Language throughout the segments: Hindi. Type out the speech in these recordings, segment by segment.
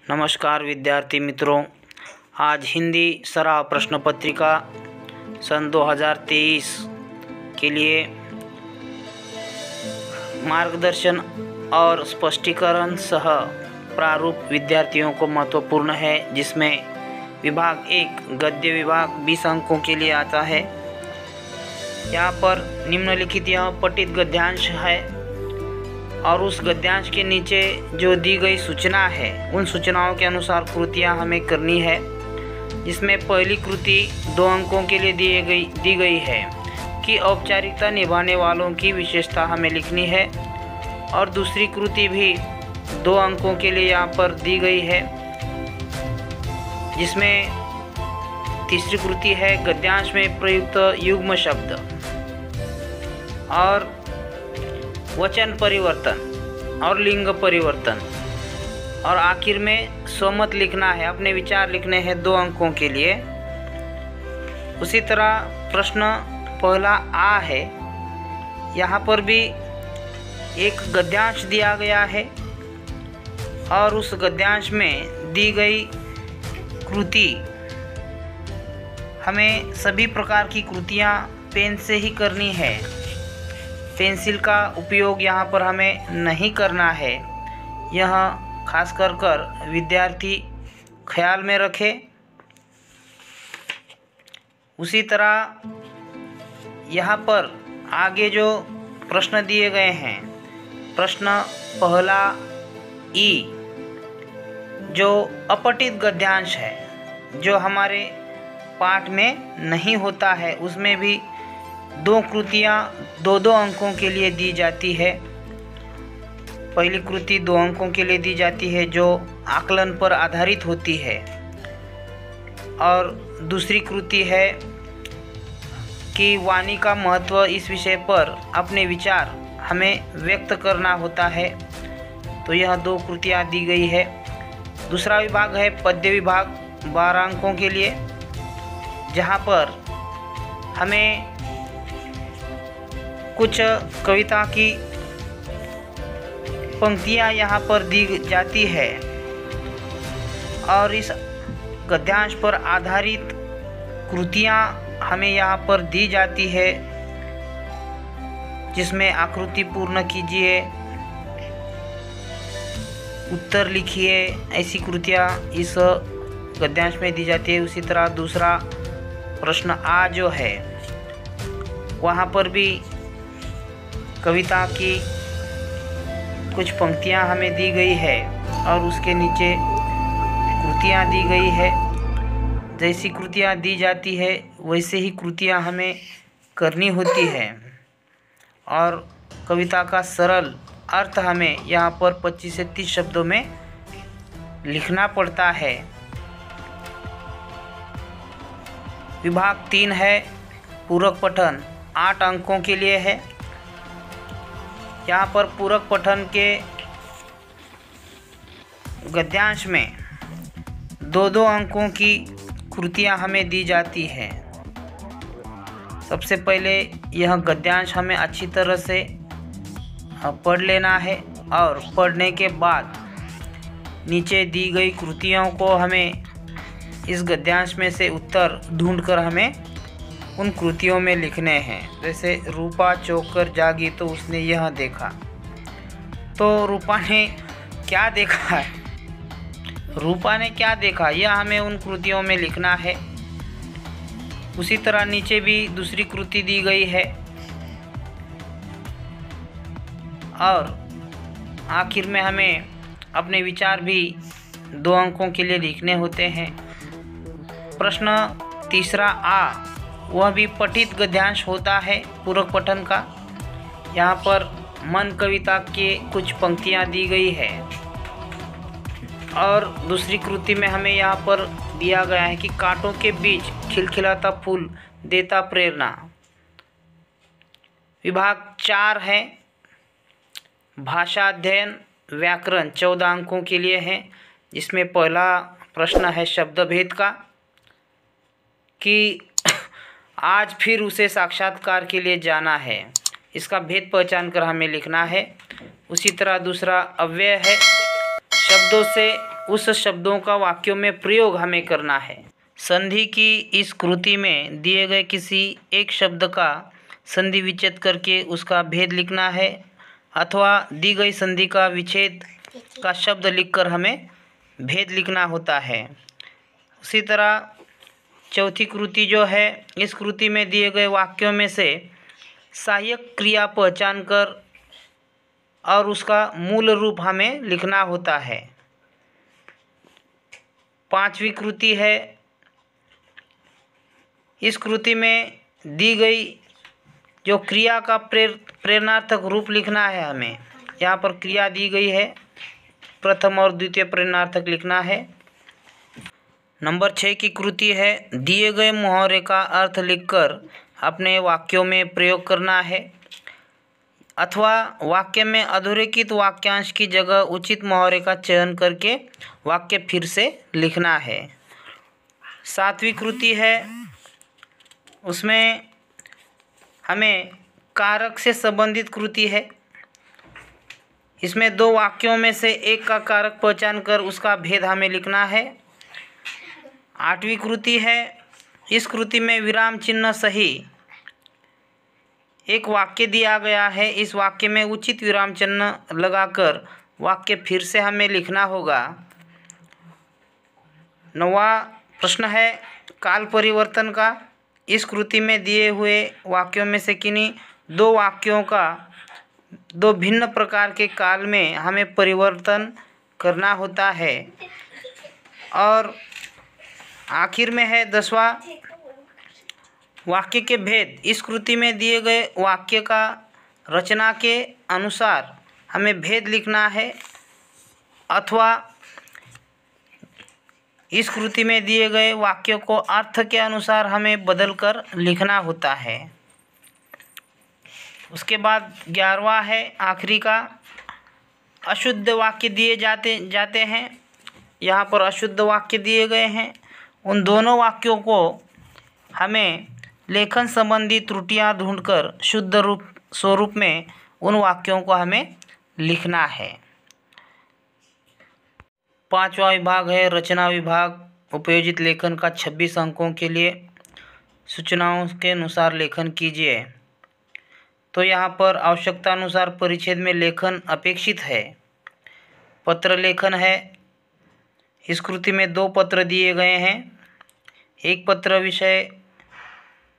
नमस्कार विद्यार्थी मित्रों, आज हिंदी सराव प्रश्न पत्रिका सन 2023 के लिए मार्गदर्शन और स्पष्टीकरण सह प्रारूप विद्यार्थियों को महत्वपूर्ण है, जिसमें विभाग 1 गद्य विभाग 20 अंकों के लिए आता है। यहाँ पर निम्नलिखित यह पठित गद्यांश है और उस गद्यांश के नीचे जो दी गई सूचना है उन सूचनाओं के अनुसार कृतियाँ हमें करनी है। इसमें पहली कृति 2 अंकों के लिए दी गई है कि औपचारिकता निभाने वालों की विशेषता हमें लिखनी है, और दूसरी कृति भी 2 अंकों के लिए यहाँ पर दी गई है, जिसमें तीसरी कृति है गद्यांश में प्रयुक्त युग्म शब्द और वचन परिवर्तन और लिंग परिवर्तन, और आखिर में स्वमत लिखना है, अपने विचार लिखने हैं 2 अंकों के लिए। उसी तरह प्रश्न पहला आ है, यहाँ पर भी एक गद्यांश दिया गया है और उस गद्यांश में दी गई कृति हमें सभी प्रकार की कृतियाँ पेन से ही करनी है। पेंसिल का उपयोग यहाँ पर हमें नहीं करना है, यह खास कर विद्यार्थी ख्याल में रखे। उसी तरह यहाँ पर आगे जो प्रश्न दिए गए हैं, प्रश्न पहला ई जो अपठित गद्यांश है, जो हमारे पाठ में नहीं होता है, उसमें भी 2 कृतियाँ 2-2 अंकों के लिए दी जाती है। पहली कृति 2 अंकों के लिए दी जाती है जो आकलन पर आधारित होती है, और दूसरी कृति है कि वाणी का महत्व, इस विषय पर अपने विचार हमें व्यक्त करना होता है। तो यह 2 कृतियाँ दी गई है। दूसरा विभाग है पद्य विभाग 12 अंकों के लिए, जहाँ पर हमें कुछ कविता की पंक्तियाँ यहाँ पर दी जाती है और इस गद्यांश पर आधारित कृतियाँ हमें यहाँ पर दी जाती है, जिसमें आकृति पूर्ण कीजिए, उत्तर लिखिए, ऐसी कृतियाँ इस गद्यांश में दी जाती है। उसी तरह दूसरा प्रश्न आ जो है, वहाँ पर भी कविता की कुछ पंक्तियाँ हमें दी गई है और उसके नीचे कृतियाँ दी गई है। जैसी कृतियाँ दी जाती है वैसे ही कृतियाँ हमें करनी होती है, और कविता का सरल अर्थ हमें यहाँ पर 25 से 30 शब्दों में लिखना पड़ता है। विभाग 3 है पूरक पठन, 8 अंकों के लिए है। यहाँ पर पूरक पठन के गद्यांश में 2-2 अंकों की कृतियाँ हमें दी जाती हैं। सबसे पहले यह गद्यांश हमें अच्छी तरह से पढ़ लेना है, और पढ़ने के बाद नीचे दी गई कृतियों को हमें इस गद्यांश में से उत्तर ढूंढकर हमें उन कृतियों में लिखने हैं। जैसे रूपा चौंकर जागी तो उसने यह देखा, तो रूपा ने क्या देखा है, रूपा ने क्या देखा, यह हमें उन कृतियों में लिखना है। उसी तरह नीचे भी दूसरी कृति दी गई है, और आखिर में हमें अपने विचार भी 2 अंकों के लिए लिखने होते हैं। प्रश्न तीसरा आ, वह भी पठित गद्यांश होता है पूरक पठन का। यहाँ पर मन कविता के कुछ पंक्तियाँ दी गई है, और दूसरी कृति में हमें यहाँ पर दिया गया है कि कांटों के बीच खिलखिलाता फूल देता प्रेरणा। विभाग 4 है भाषा अध्ययन व्याकरण, 14 अंकों के लिए है, जिसमें पहला प्रश्न है शब्द भेद का, कि आज फिर उसे साक्षात्कार के लिए जाना है, इसका भेद पहचान कर हमें लिखना है। उसी तरह दूसरा अव्यय है शब्दों से उस शब्दों का वाक्यों में प्रयोग हमें करना है। संधि की इस कृति में दिए गए किसी एक शब्द का संधि विच्छेद करके उसका भेद लिखना है, अथवा दी गई संधि का विच्छेद का शब्द लिखकर हमें भेद लिखना होता है। उसी तरह चौथी कृति जो है, इस कृति में दिए गए वाक्यों में से सहायक क्रिया पहचान कर और उसका मूल रूप हमें लिखना होता है। पांचवी कृति है, इस कृति में दी गई जो क्रिया का प्रेरणार्थक रूप लिखना है हमें। यहाँ पर क्रिया दी गई है, प्रथम और द्वितीय प्रेरणार्थक लिखना है। नंबर 6 की कृति है, दिए गए मुहावरे का अर्थ लिखकर अपने वाक्यों में प्रयोग करना है, अथवा वाक्य में अधोरेखित वाक्यांश की जगह उचित मुहावरे का चयन करके वाक्य फिर से लिखना है। 7वीं कृति है, उसमें हमें कारक से संबंधित कृति है। इसमें 2 वाक्यों में से एक का कारक पहचान कर उसका भेद हमें लिखना है। 8वीं कृति है, इस कृति में विराम चिन्ह सही एक वाक्य दिया गया है, इस वाक्य में उचित विराम चिन्ह लगाकर वाक्य फिर से हमें लिखना होगा। 9वां प्रश्न है काल परिवर्तन का। इस कृति में दिए हुए वाक्यों में से किन्हीं 2 वाक्यों का 2 भिन्न प्रकार के काल में हमें परिवर्तन करना होता है। और आखिर में है 10वां वाक्य के भेद। इस कृति में दिए गए वाक्य का रचना के अनुसार हमें भेद लिखना है, अथवा इस कृति में दिए गए वाक्यों को अर्थ के अनुसार हमें बदलकर लिखना होता है। उसके बाद 11वां है आखिरी का, अशुद्ध वाक्य दिए जाते हैं। यहाँ पर अशुद्ध वाक्य दिए गए हैं, उन दोनों वाक्यों को हमें लेखन संबंधी त्रुटियां ढूंढकर शुद्ध स्वरूप में उन वाक्यों को हमें लिखना है। 5वां विभाग है रचना विभाग। उपयोजित लेखन का 26 अंकों के लिए सूचनाओं के अनुसार लेखन कीजिए। तो यहाँ पर आवश्यकता अनुसार परिच्छेद में लेखन अपेक्षित है। पत्र लेखन है, इस कृति में 2 पत्र दिए गए हैं। एक पत्र विषय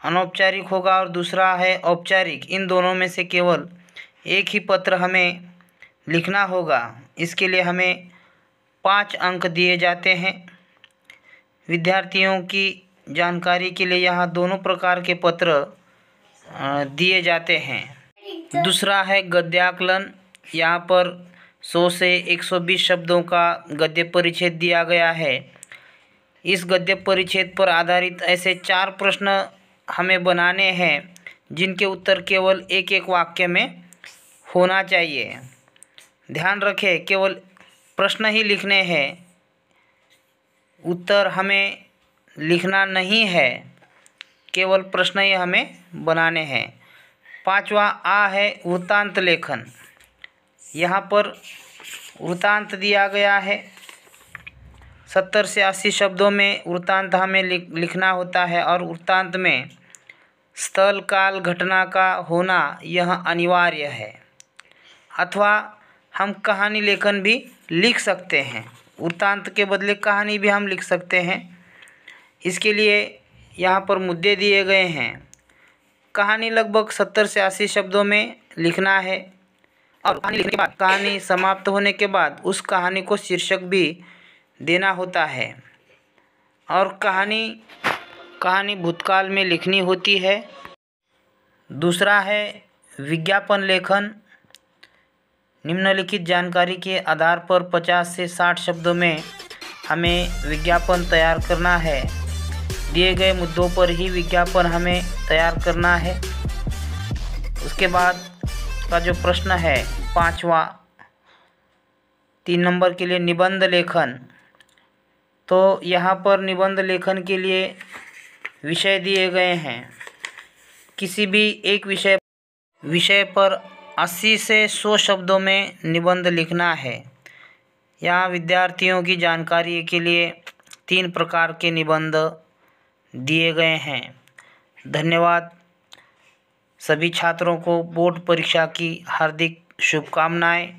अनौपचारिक होगा और दूसरा है औपचारिक। इन दोनों में से केवल एक ही पत्र हमें लिखना होगा। इसके लिए हमें 5 अंक दिए जाते हैं। विद्यार्थियों की जानकारी के लिए यहाँ दोनों प्रकार के पत्र दिए जाते हैं। दूसरा है गद्याकलन। यहाँ पर 100 से 120 शब्दों का गद्य परिच्छेद दिया गया है। इस गद्य परिच्छेद पर आधारित ऐसे 4 प्रश्न हमें बनाने हैं जिनके उत्तर केवल एक वाक्य में होना चाहिए। ध्यान रखें, केवल प्रश्न ही लिखने हैं, उत्तर हमें लिखना नहीं है, केवल प्रश्न ही हमें बनाने हैं। 5वां आ है वृत्तांत लेखन। यहाँ पर वृत्तांत दिया गया है, 70 से 80 शब्दों में वृत्तांत हमें लिखना होता है और वृत्तांत में स्थल काल घटना का होना यह अनिवार्य है। अथवा हम कहानी लेखन भी लिख सकते हैं, वृत्तांत के बदले कहानी भी हम लिख सकते हैं। इसके लिए यहाँ पर मुद्दे दिए गए हैं। कहानी लगभग 70 से 80 शब्दों में लिखना है और कहानी लिखने के बाद, कहानी समाप्त होने के बाद उस कहानी को शीर्षक भी देना होता है। और कहानी भूतकाल में लिखनी होती है। दूसरा है विज्ञापन लेखन। निम्नलिखित जानकारी के आधार पर 50 से 60 शब्दों में हमें विज्ञापन तैयार करना है। दिए गए मुद्दों पर ही विज्ञापन हमें तैयार करना है। उसके बाद का जो प्रश्न है 5वां 3 नंबर के लिए निबंध लेखन। तो यहाँ पर निबंध लेखन के लिए विषय दिए गए हैं। किसी भी एक विषय पर 80 से 100 शब्दों में निबंध लिखना है। यहाँ विद्यार्थियों की जानकारी के लिए 3 प्रकार के निबंध दिए गए हैं। धन्यवाद। सभी छात्रों को बोर्ड परीक्षा की हार्दिक शुभकामनाएं।